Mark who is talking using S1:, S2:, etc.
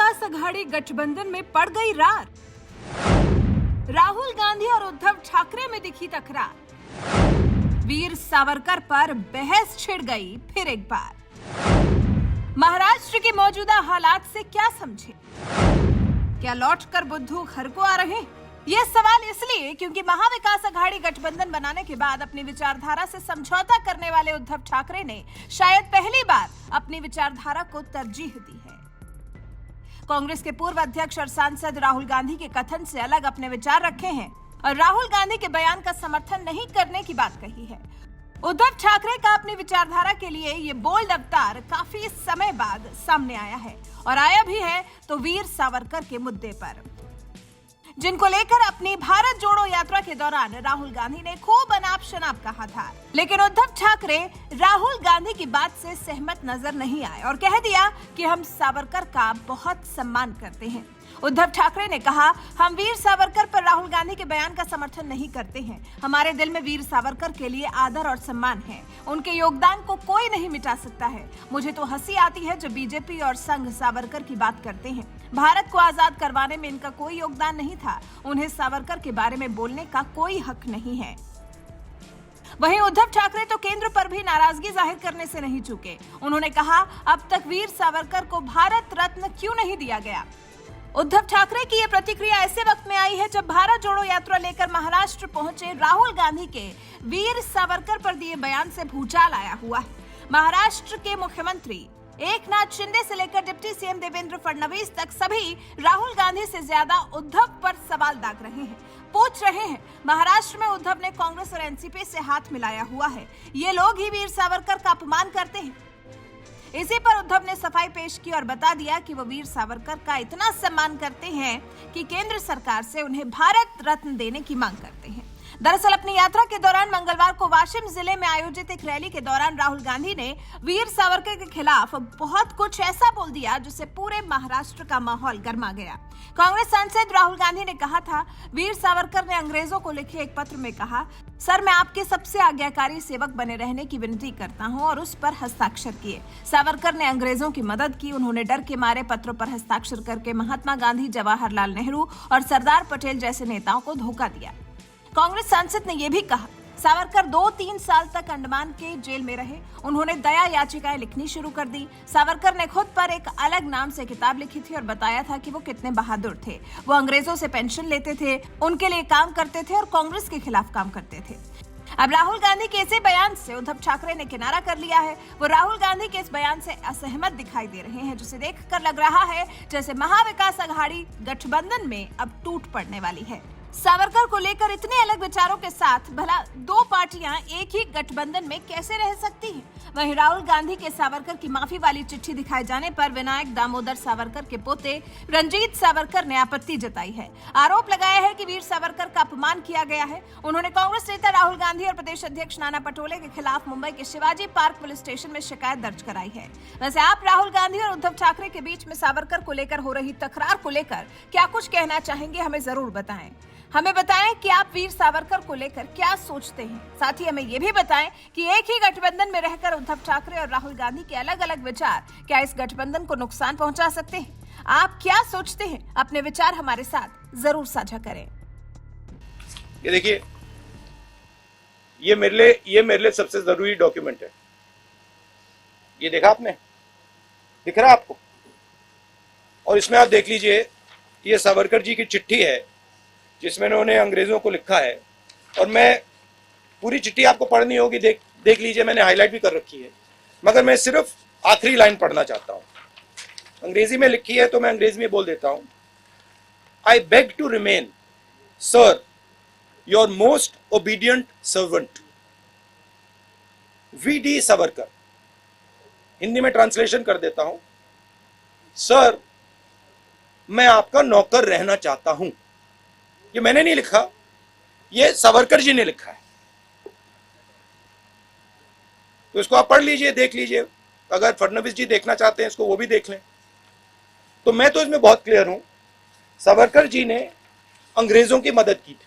S1: महाविकास अघाड़ी गठबंधन में पड़ गई रार। राहुल गांधी और उद्धव ठाकरे में दिखी तकरार। वीर सावरकर पर बहस छिड़ गई फिर एक बार। महाराष्ट्र के मौजूदा हालात से क्या समझे? क्या लौटकर बुद्धू घर को आ रहे? ये सवाल इसलिए क्योंकि महाविकास अघाड़ी गठबंधन बनाने के बाद अपनी विचारधारा से समझौता करने वाले उद्धव ठाकरे ने शायद पहली बार अपनी विचारधारा को तरजीह दी है। कांग्रेस के पूर्व अध्यक्ष और सांसद राहुल गांधी के कथन से अलग अपने विचार रखे हैं और राहुल गांधी के बयान का समर्थन नहीं करने की बात कही है। उद्धव ठाकरे का अपनी विचारधारा के लिए ये बोल्ड अवतार काफी समय बाद सामने आया है और आया भी है तो वीर सावरकर के मुद्दे पर, जिनको लेकर अपनी भारत जोड़ो यात्रा के दौरान राहुल गांधी ने खूब अनाप शनाप कहा था। लेकिन उद्धव ठाकरे राहुल गांधी की बात से सहमत नजर नहीं आए और कह दिया कि हम सावरकर का बहुत सम्मान करते हैं। उद्धव ठाकरे ने कहा, हम वीर सावरकर पर राहुल गांधी के बयान का समर्थन नहीं करते हैं। हमारे दिल में वीर सावरकर के लिए आदर और सम्मान है। उनके योगदान को कोई नहीं मिटा सकता है। मुझे तो हंसी आती है जब बीजेपी और संघ सावरकर की बात करते हैं। भारत को आजाद करवाने में इनका कोई योगदान नहीं था। उन्हें सावरकर के बारे में बोलने का कोई हक नहीं है। वहीं उद्धव ठाकरे तो केंद्र पर भी नाराजगी जाहिर करने से नहीं चूके। उन्होंने कहा, अब तक वीर सावरकर को भारत रत्न क्यों नहीं दिया गया? उद्धव ठाकरे की यह प्रतिक्रिया ऐसे वक्त में आई है जब भारत जोड़ो यात्रा लेकर महाराष्ट्र पहुंचे राहुल गांधी के वीर सावरकर पर दिए बयान से भूचाल आया हुआ है। महाराष्ट्र के मुख्यमंत्री एकनाथ शिंदे से लेकर डिप्टी सीएम देवेंद्र फडणवीस तक सभी राहुल गांधी से ज्यादा उद्धव पर सवाल दाग रहे हैं, पूछ रहे हैं। महाराष्ट्र में उद्धव ने कांग्रेस और एनसीपी से हाथ मिलाया हुआ है। ये लोग ही वीर सावरकर का अपमान करते हैं। इसी पर उद्धव ने सफाई पेश की और बता दिया कि वो वीर सावरकर का इतना सम्मान करते हैं कि केंद्र सरकार से उन्हें भारत रत्न देने की मांग करते हैं। दरअसल अपनी यात्रा के दौरान मंगलवार को वाशिम जिले में आयोजित एक रैली के दौरान राहुल गांधी ने वीर सावरकर के खिलाफ बहुत कुछ ऐसा बोल दिया जिससे पूरे महाराष्ट्र का माहौल गर्मा गया। कांग्रेस सांसद राहुल गांधी ने कहा था, वीर सावरकर ने अंग्रेजों को लिखे एक पत्र में कहा, सर मैं आपके सबसे आज्ञाकारी सेवक बने रहने की विनती करता हूं, और उस पर हस्ताक्षर किए। सावरकर ने अंग्रेजों की मदद की। उन्होंने डर के मारे पत्रों पर हस्ताक्षर करके महात्मा गांधी, जवाहरलाल नेहरू और सरदार पटेल जैसे नेताओं को धोखा दिया। कांग्रेस सांसद ने यह भी कहा, सावरकर 2-3 साल तक अंडमान के जेल में रहे। उन्होंने दया याचिकाएं लिखनी शुरू कर दी। सावरकर ने खुद पर एक अलग नाम से किताब लिखी थी और बताया था कि वो कितने बहादुर थे। वो अंग्रेजों से पेंशन लेते थे, उनके लिए काम करते थे और कांग्रेस के खिलाफ काम करते थे। अब राहुल गांधी के इसी बयान से उद्धव ठाकरे ने किनारा कर लिया है। वो राहुल गांधी के इस बयान से असहमत दिखाई दे रहे हैं, जिसे देखकर लग रहा है जैसे महाविकास अघाड़ी गठबंधन में अब टूट पड़ने वाली है। सावरकर को लेकर इतने अलग विचारों के साथ भला दो पार्टियां एक ही गठबंधन में कैसे रह सकती हैं? वहीं राहुल गांधी के सावरकर की माफी वाली चिट्ठी दिखाए जाने पर विनायक दामोदर सावरकर के पोते रंजीत सावरकर ने आपत्ति जताई है। आरोप लगाया है कि वीर सावरकर का अपमान किया गया है। उन्होंने कांग्रेस नेता राहुल गांधी और प्रदेश अध्यक्ष नाना पटोले के खिलाफ मुंबई के शिवाजी पार्क पुलिस स्टेशन में शिकायत दर्ज कराई है। वैसे आप राहुल गांधी और उद्धव ठाकरे के बीच में सावरकर को लेकर हो रही तकरार को लेकर क्या कुछ कहना चाहेंगे, हमें जरूर बताएं। हमें बताएं कि आप वीर सावरकर को लेकर क्या सोचते हैं। साथ ही हमें यह भी बताएं कि एक ही गठबंधन में रहकर उद्धव ठाकरे और राहुल गांधी के अलग अलग विचार क्या इस गठबंधन को नुकसान पहुंचा सकते हैं? आप क्या सोचते हैं? अपने विचार हमारे साथ जरूर साझा करें।
S2: ये देखिए, ये मेरे लिए सबसे जरूरी डॉक्यूमेंट है। ये देखा आपने? दिख रहा आपको? और इसमें आप देख लीजिए, ये सावरकर जी की चिट्ठी है जिसमें उन्होंने अंग्रेजों को लिखा है। और मैं पूरी चिट्ठी आपको पढ़नी होगी, देख लीजिए, मैंने हाईलाइट भी कर रखी है, मगर मैं सिर्फ आखिरी लाइन पढ़ना चाहता हूं। अंग्रेजी में लिखी है तो मैं अंग्रेजी में बोल देता हूं। I beg to remain sir your most obedient servant V D. Savarkar. Hindi में ट्रांसलेशन कर देता हूं, सर मैं आपका नौकर रहना चाहता हूं। ये मैंने नहीं लिखा, ये सावरकर जी ने लिखा है। तो इसको आप पढ़ लीजिए, देख लीजिए। अगर फडणवीस जी देखना चाहते हैं इसको, वो भी देख लें। तो मैं तो इसमें बहुत क्लियर हूं, सावरकर जी ने अंग्रेजों की मदद की थी।